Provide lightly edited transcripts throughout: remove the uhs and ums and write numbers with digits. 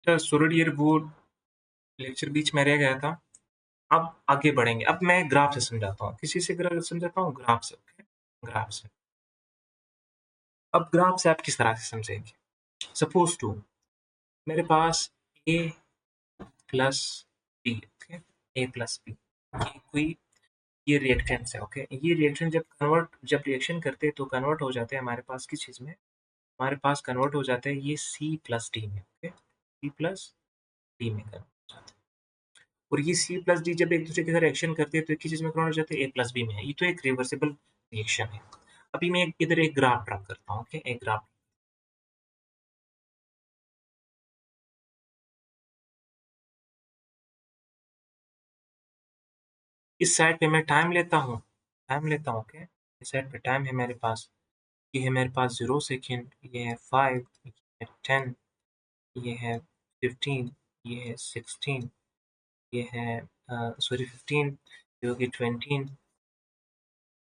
Sorry dear, वो lecture बीच में रह गया था। अब आगे बढ़ेंगे। अब मैं ग्राफ से समझाता हूँ। किस चीज़ से ग्राफ समझाता हूँ? ग्राफ से, ओके? ग्राफ से। अब ग्राफ से आप किस तरह से समझेंगे? सपोज़ टू मेरे पास a plus b, okay? a plus b, ये कोई ये रिएक्टेंट्स है, ओके? ये रिएक्शन जब रिएक्शन करते हैं तो कन्वर्ट हो जाते हैं हमारे पास किस चीज़ में? हमारे पास कन्वर्ट हो जाते हैं ये C प्लस D में, ओके? C प्लस D में कन्वर्ट हो जाते हैं। और ये C प्लस D जब एक दूसरे के साथ रिएक्शन करते हैं तो एक ही चीज़ में कन्वर्ट हो जाते हैं, A प्लस B में है। ये तो एक रिवर्सिबल रिएक्शन है। अभी मैं इधर एक ग्राफ ड्रा करता हूँ, ओके? एक ग्राफ। इस साइड पे मैं टाइम लेता हूँ, ओके? इस साइड पे टाइम है मेरे पास। ये है मेरे पास 0 सेकंड, ये है 5, ये है 10, ये है 15, ये है 16, ये है सॉरी 15, ये हो गई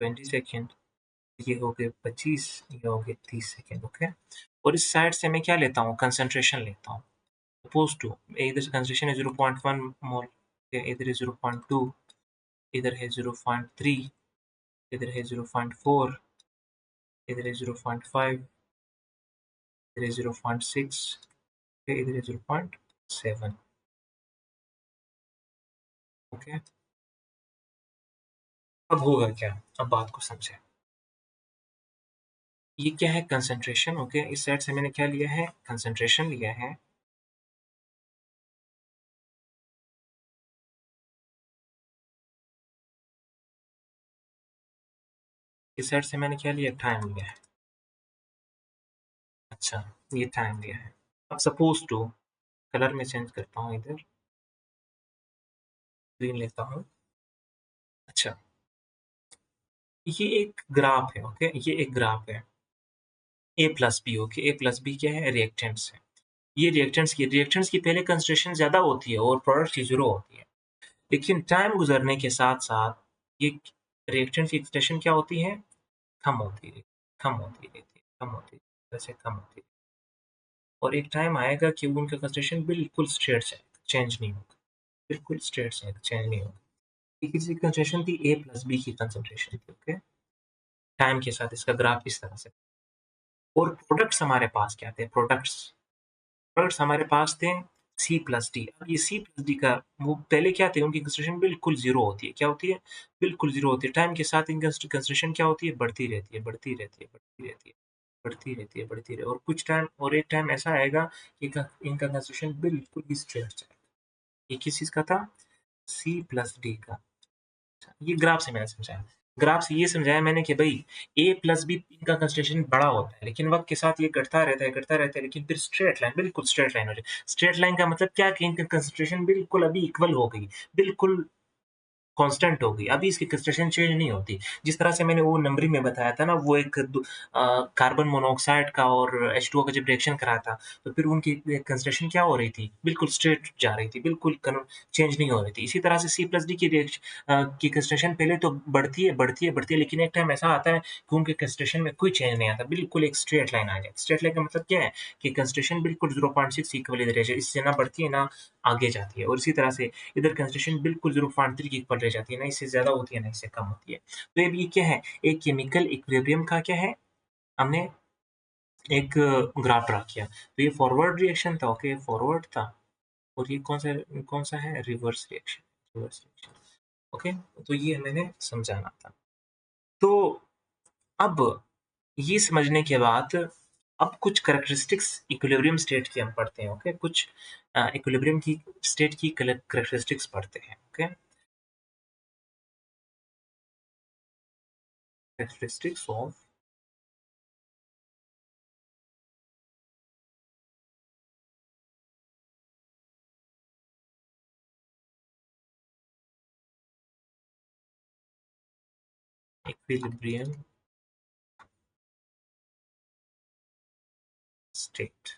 20 सेकंड, ये हो गए 25, ये हो गए 30 सेकंड, ओके? और इस साइड से मैं क्या लेता हूँ? कंसंट्रेशन लेता हूँ। सपोज़ टू इधर से कंसंट्रेशन है 0.1 मोल, इधर है 0.2, इधर है 0.3, इधर है 0.4, इधर है 0.5, इधर है 0.6, इधर है 0.7, ओके? अब होगा क्या? अब बात को समझें। ये क्या है? Concentration, okay? इस साइड से मैंने क्या लिया है? कंसंट्रेशन लिया है। इस साइड से मैंने क्या लिया? टाइम लिया है। अच्छा, ये टाइम लिया है। अब सपोज़ टू कलर में चेंज करता हूँ, इधर ग्रीन लेता हूँ। अच्छा, ये एक ग्राफ है, ओके? ये एक ग्राफ है। A plus B, okay? A plus B क्या है? रिएक्टेंट्स है। ये रिएक्टेंट्स की पहले कंसंट्रेशन ज़्यादा होती है और प्रोडक्ट की 0 होती है। लेकिन टाइम गुज़रने के साथ-साथ ये रिएक्टेंट्स की एक्सप्रेशन क्या होती है? कम होती है, कम होती रहती है, कम होती है, वैसे कम होती है। और एक टाइम आएगा कि उनका कंसंट्रेशन बिल्कुल स्ट्रेट जाएगा, चेंज नहीं होगा, बिल्कुल स्ट्रेट जाएगा, चेंज नहीं होगा। ये किसी कंसंट्रेशन थी, A प्लस B की कंसंट्रेशन थी, ओके? टाइम के साथ इसका ग्राफ इस तरह से। और प्रोडक्ट्स हमारे पास क्या थे? प्रोडक्ट्स हमारे पास थे C प्लस D। अब ये C प्लस D का वो पहले क्या थे? उनकी कंसंट्रेशन बिल्कुल 0 होती है। क्या होती है? बिल्कुल 0 होती है। टाइम के साथ इनकी कंसंट्रेशन क्या होती है? बढ़ती रहती है, बढ़ती रहती है, बढ़ती रहती है, बढ़ती रहती है, बढ़ती रहती है। और कुछ टाइम और एक टाइम ऐसा आएगा कि इनका कंसंट्रेशन बिल्कुल ही स्ट्रेट जाएगा। ये किस चीज़ का था? C प्लस D का। ये ग्राफ से मैंने समझाया। ग्राफ से ये समझाया मैंने कि भई A प्लस B इनका कंसंट्रेशन बड़ा होता है, लेकिन वक़्त के साथ ये घटता रहता है, लेकिन फिर स्ट्रेट लाइन, बिल्कुल स्ट्रेट लाइन हो जाए। स्ट्रेट लाइन का मतलब क्या कि इनका कंसंट्रेशन बिल्कुल अभी इक्वल हो गई, बिल्कुल कांस्टेंट हो गई। अभी इसकी कंसंट्रेशन चेंज नहीं होती। जिस तरह से मैंने वो नंबरिंग में बताया था ना, वो एक कार्बन मोनोऑक्साइड का और H2O का जब रिएक्शन करा था, तो फिर उनकी कंसंट्रेशन क्या हो रही थी? बिल्कुल स्ट्रेट जा रही थी, बिल्कुल चेंज नहीं हो रही थी। इसी तरह से C प्लस D की कंसंट्रेशन पहले तो बढ़ती है, बढ़ती है, बढ़ती है, लेकिन एक टाइम ऐसा आता है कि उनके कंसंट्रेशन में कोई चेंज नहीं आता, बिल्कुल एक स्ट्रेट लाइन आ जाए। स्ट्रेट लाइन का मतलब क्या है? कि कंसंट्रेशन बिल्कुल 0.6 इक्वल इधर रह जाए, इससे ना बढ़ती है ना आगे जाती है। और इसी तरह से इधर कंसंट्रेशन बिल्कुल 0.3 की इक्वल रह जाती है, ना इससे ज़्यादा होती है, ना इससे कम होती है। तो अब ये क्या है? एक केमिकल इक्विलिब्रियम का क्या है? हमने एक ग्राफ ड्रा किया। तो ये फॉरवर्ड रिएक्शन था, ओके? फॉरवर्ड था। और ये कौन-सा है? Reverse reaction, reverse reaction, okay? तो ये मैंने समझाना था। तो अब ये समझने के बाद अब कुछ कैरेक्टरिस्टिक्स इक्विलिब्रियम स्टेट की हम पढ़ते हैं, ओके? कुछ इक्विलिब्रियम की स्टेट की कैरेक्टरिस्टिक्स पढ़ते हैं, okay? Characteristics of equilibrium state.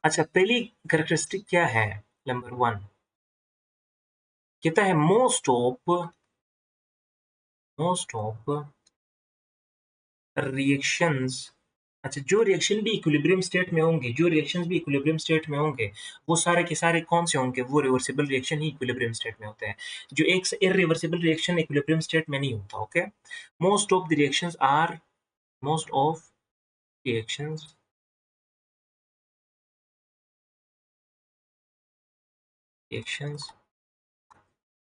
अच्छा, पहली कैरेक्टरिस्टिक क्या है? नंबर 1 कहता है मोस्ट ऑफ रिएक्शंस अच्छा, जो रिएक्शन भी इक्विलिब्रियम स्टेट में होंगे, जो रिएक्शंस भी इक्विलिब्रियम स्टेट में होंगे, वो सारे के सारे कौन से होंगे? वो रिवर्सिबल रिएक्शन ही इक्विलिब्रियम स्टेट में होते हैं। जो एक इर्रिवर्सिबल रिएक्शन इक्विलिब्रियम स्टेट में नहीं होता, okay? Most of the reactions are most of reactions reactions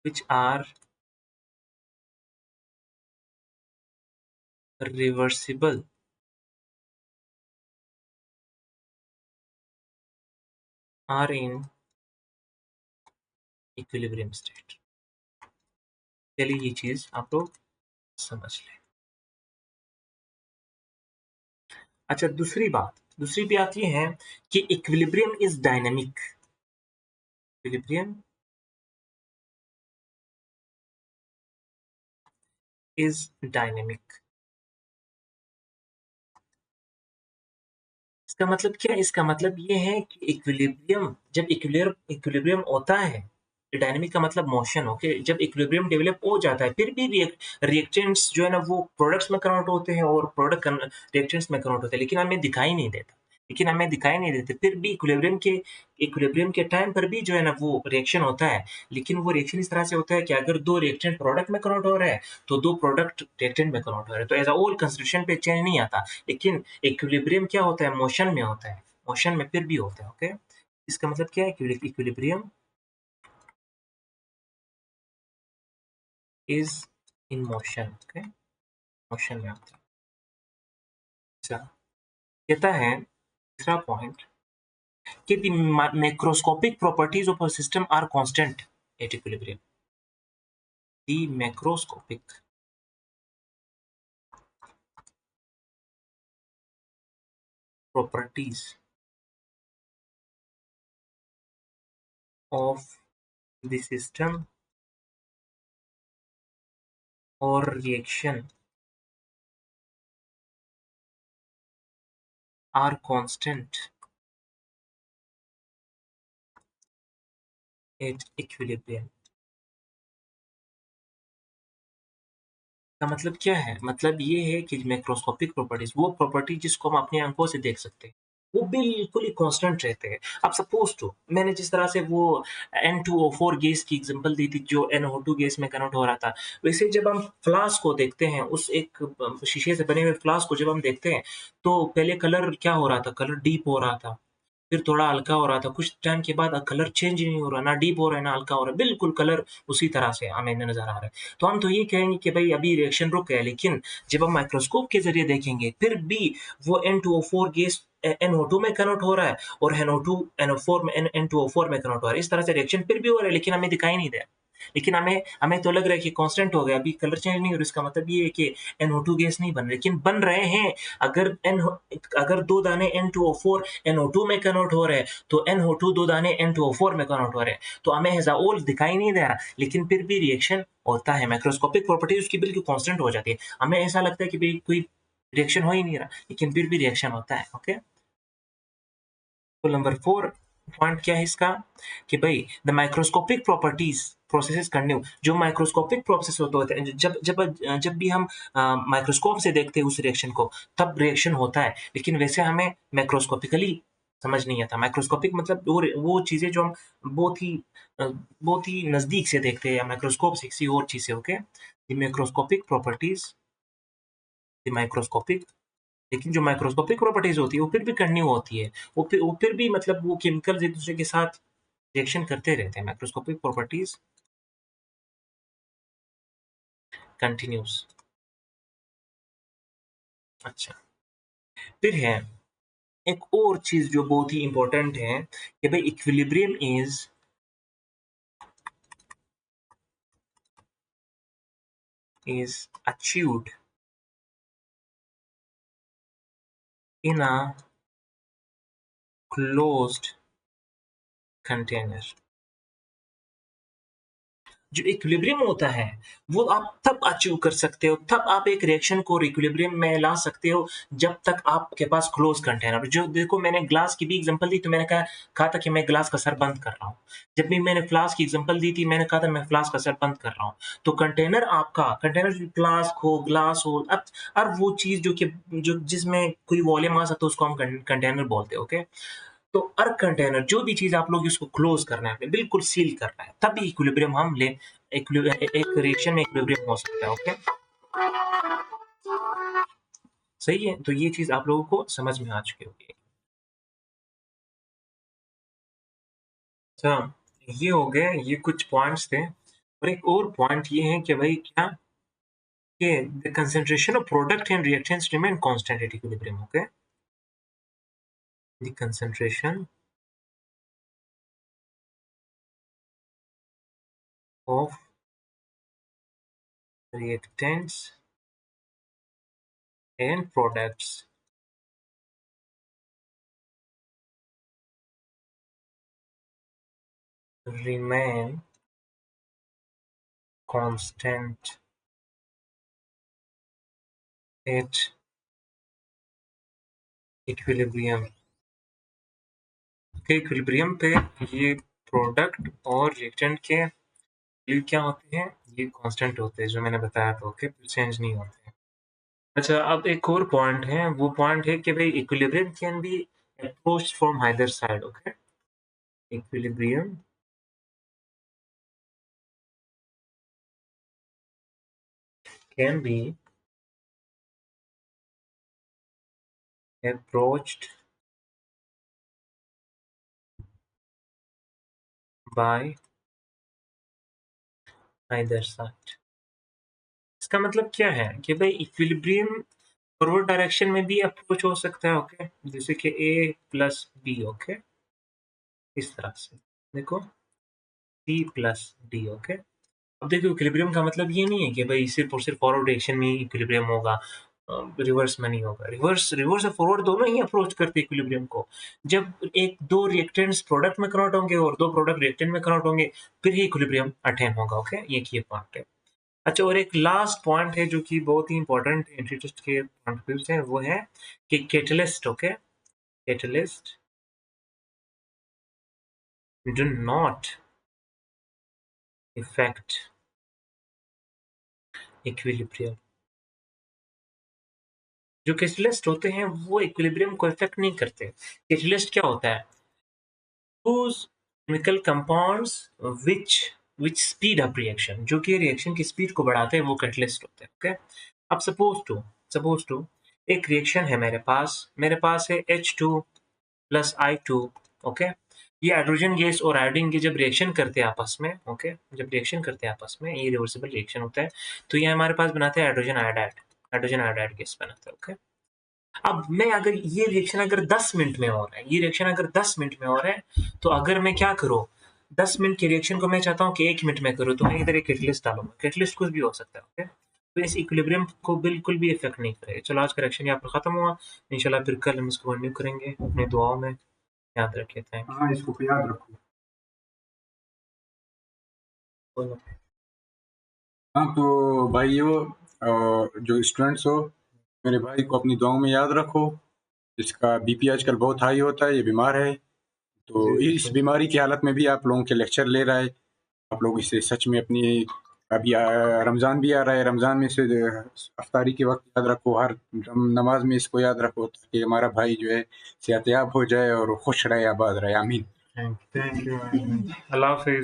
which are reversible are in equilibrium state। चलिए ये चीज आप लोग समझ लें। अच्छा, दूसरी बात ये है कि equilibrium is dynamic. Equilibrium is dynamic. इसका मतलब क्या है? इसका मतलब ये है कि इक्विलिब्रियम, जब इक्विलिब्रियम होता है, डायनेमिक का मतलब मोशन, ओके? जब इक्विलिब्रियम डेवलप हो जाता है, फिर भी रिएक्टेंट्स जो है ना वो प्रोडक्ट्स में कन्वर्ट होते हैं और प्रोडक्ट रिएक्टेंट्स में कन्वर्ट होते हैं, लेकिन हमें दिखाई नहीं देते। फिर भी इक्विलिब्रियम के टाइम पर भी जो है ना वो रिएक्शन होता है, लेकिन वो रिएक्शन इस तरह से होता है कि अगर दो रिएक्टेंट प्रोडक्ट में कन्वर्ट हो रहे हैं, तो दो प्रोडक्ट रिएक्टेंट में कन्वर्ट हो रहे हैं, तो एज अ होल कंस्ट्रक्शन पे चेंज नहीं आता। लेकिन इक्विलिब्रियम क्या होता है? मोशन में होता है, मोशन में फिर भी होता है, ओके? इसका मतलब क्या है? Equilibrium is in motion, okay? Motion में होता है। अच्छा, कहता है तीसरा पॉइंट कि the macroscopic properties of a system are constant at equilibrium। The macroscopic properties of the system or reaction are constant at equilibrium। का मतलब क्या है? मतलब ये है कि मैक्रोस्कोपिक प्रॉपर्टीज, वो प्रॉपर्टी जिसको हम अपनी आंखों से देख सकते हैं, वो बिल्कुल ही कांस्टेंट रहते हैं। अब सपोज टू, मैंने जिस तरह से वो N2O4 गैस की एग्जांपल दी थी जो NO2 गैस में कन्वर्ट हो रहा था, वैसे जब हम फ्लास्क को देखते हैं, उस एक शीशे से बने हुए फ्लास्क को जब हम देखते हैं, तो पहले कलर क्या हो रहा था? कलर डीप हो रहा था, फिर थोड़ा हल्का हो रहा था, कुछ टाइम के बाद कलर चेंज ही नहीं हो रहा, ना डीप हो रहा है ना हल्का हो रहा है, बिल्कुल कलर उसी तरह से हमें नजर आ रहा है। तो हम तो ये कहेंगे कि भाई अभी रिएक्शन रुक गया, लेकिन जब हम माइक्रोस्कोप के जरिए देखेंगे, फिर भी वो N2O4 गैस NO2 में कन्वर्ट हो रहा है और NO2 NO4 में N2O4 में कन्वर्ट हो रहा है। इस तरह से रिएक्शन फिर भी हो रहा है, लेकिन हमें दिखाई नहीं दे रहा। लेकिन हमें हमें तो लग रहा है कि कांस्टेंट हो गया, अभी कलर चेंज नहीं हो रहा। इसका मतलब ये है कि NO2 गैस नहीं बन रहे, लेकिन बन रहे हैं। अगर N अगर दो दाने N2O4 NO2 में कन्वर्ट हो रहे हैं, तो NO2 दो दाने N2O4 में कन्वर्ट हो रहे हैं, तो हमें एज अ होल दिखाई नहीं दे रहा, लेकिन फिर भी रिएक्शन होता है। माइक्रोस्कोपिक प्रॉपर्टी उसकी बिल्कुल कांस्टेंट हो जाती है। हमें ऐसा लगता है कि भाई कोई रिएक्शन हो ही नहीं रहा, लेकिन फिर भी रिएक्शन होता है, ओके? तो नंबर 4 पॉइंट क्या है इसका? कि भाई द माइक्रोस्कोपिक प्रॉपर्टीज प्रोसेसेस करने, जो माइक्रोस्कोपिक प्रोसेस होते हैं, जब जब जब भी हम माइक्रोस्कोप से देखते हैं उस रिएक्शन को, तब रिएक्शन होता है, लेकिन वैसे हमें मैक्रोस्कोपिकली समझ नहीं आता। माइक्रोस्कोपिक मतलब वो चीजें जो हम बहुत ही नजदीक से देखते हैं, या माइक्रोस्कोप से किसी और चीज से, okay? The microscopic properties, the microscopic, लेकिन जो माइक्रोस्कोपिक प्रॉपर्टीज होती है वो फिर भी कंटिन्यू होती है। वो फिर भी मतलब वो केमिकल्स एक दूसरे के साथ रिएक्शन करते रहते हैं। Microscopic properties continuous. अच्छा, फिर है एक और चीज जो बहुत ही इंपॉर्टेंट है कि भाई equilibrium is achieved in a closed container. जो इक्विलिब्रियम होता है, वो आप तब अचीव कर सकते हो, तब आप एक रिएक्शन को इक्विलिब्रियम में ला सकते हो, जब तक आपके पास क्लोज़ कंटेनर जो देखो मैंने ग्लास की भी एग्ज़ाम्पल दी, तो मैंने कहा था कि मैं ग्लास का सर बंद कर रहा हूँ। जब भी मैंने फ्लास्क की एग्ज़ाम्पल दी थी, मैंने कहा था मैं फ्लास्क का सर बंद कर रहा हूँ। तो कंटेनर फ्लास्क हो, ग्लास हो, अब वो चीज़ जो जिसमें कोई वॉल्यूम आ सकता है, उसको हम कंटेनर बोलते हैं, ओके? तो अर्क कंटेनर जो भी चीज़ आप लोग इसको क्लोज़ करना है, बिल्कुल सील करना है, तभी इक्विलिब्रियम हम ले एक रिएक्शन में इक्विलिब्रियम हो सकता है, ओके? सही है? तो ये चीज़ आप लोगों को समझ में आ चुकी होगी। अच्छा, ये हो गए, ये कुछ पॉइंट्स थे और एक और पॉइंट ये है कि भाई क्या कि the concentration of product and reactants remain constant at equilibrium, okay? The concentration of reactants and products remain constant at equilibrium. के इक्विलिब्रियम पे ये प्रोडक्ट और रिएक्टेंट के वैल्यू क्या होते हैं? ये कांस्टेंट होते हैं, जो मैंने बताया था, ओके? चेंज नहीं होते हैं। अच्छा, अब एक और पॉइंट है, वो पॉइंट है कि भाई equilibrium can be approached from either side, okay? Equilibrium can be approached by either side. इसका मतलब क्या है कि भाई इक्विलिब्रियम फॉरवर्ड डायरेक्शन में भी अप्रोच हो सकता है, ओके? जैसे कि A प्लस बी, ओके? इस तरह से देखो C प्लस डी, ओके? अब देखो इक्विलिब्रियम का मतलब ये नहीं है कि भाई सिर्फ और सिर्फ फॉरवर्ड डायरेक्शन में ही इक्विलिब्रियम होगा, रिवर्स में नहीं होगा। रिवर्स और फॉरवर्ड दोनों ही अप्रोच करते हैं इक्विलिब्रियम को। जब एक दो रिएक्टेंट्स प्रोडक्ट में कन्वर्ट होंगे और दो प्रोडक्ट रिएक्टेंट में कन्वर्ट होंगे, फिर ही इक्विलिब्रियम अटेन होगा, ओके? ये पॉइंट है। अच्छा, और एक लास्ट पॉइंट है जो कि बहुत ही इंपॉर्टेंट एंटी टेस्ट के पॉइंट ऑफ व्यू से है, वो है कि catalyst, okay? Catalyst do not effect equilibrium. जो कैटलिस्ट होते हैं वो इक्विलिब्रियम को इफेक्ट नहीं करते। कैटलिस्ट क्या होता है? Those chemical compounds which which speed up reaction, जो कि रिएक्शन की स्पीड को बढ़ाते हैं, वो कैटलिस्ट होते हैं, ओके? अब सपोज टू एक रिएक्शन है मेरे पास है H2 प्लस I2, ओके? ये हाइड्रोजन गैस और आयोडीन गैस जब रिएक्शन करते हैं आपस में, ओके? जब रिएक्शन करते हैं आपस में, ये रिवर्सिबल रिएक्शन होता है, तो ये हमारे पास बनाते हैं हाइड्रोजन आयोडाइड गैस बनाते हैं, ओके? अब मैं अगर ये रिएक्शन अगर 10 मिनट में हो रहा है, ये रिएक्शन अगर 10 मिनट में हो रहा है, तो अगर मैं क्या करूँ, 10 मिनट के रिएक्शन को मैं चाहता हूँ कि 1 मिनट में करूँ, तो मैं इधर एक कैटलिस्ट डालूँगा। कैटलिस्ट कुछ भी हो सकता है, ओके? तो इस इक्विलिब्रियम को बिल्कुल भी इफेक्ट नहीं करेगा। चलो, आज का रिएक्शन यहाँ पर खत्म हुआ। इंशाल्लाह फिर कल हम इसको कंटिन्यू करेंगे अपनी दुआओं में। याद रखिए, थैंक हाँ, इसको याद रखो। यू। हाँ, तो भाइयों जो स्टूडेंट्स हो, मेरे भाई को अपनी दुआओं में याद रखो। इसका बीपी आजकल बहुत हाई होता है, ये बीमार है। तो जी, इस बीमारी की हालत में भी आप लोगों के लेक्चर ले रहा है। आप लोग इसे सच में अपनी अभी रमज़ान भी आ रहा है, रमज़ान में इसे अफ्तारी के वक्त याद रखो, हर नमाज में इसको याद रखो, ताकि हमारा भाई जो है सेहतयाब हो जाए और खुश रहे, आबाद रहे। आमीन। Thank you. अल्लाह हाफिज़।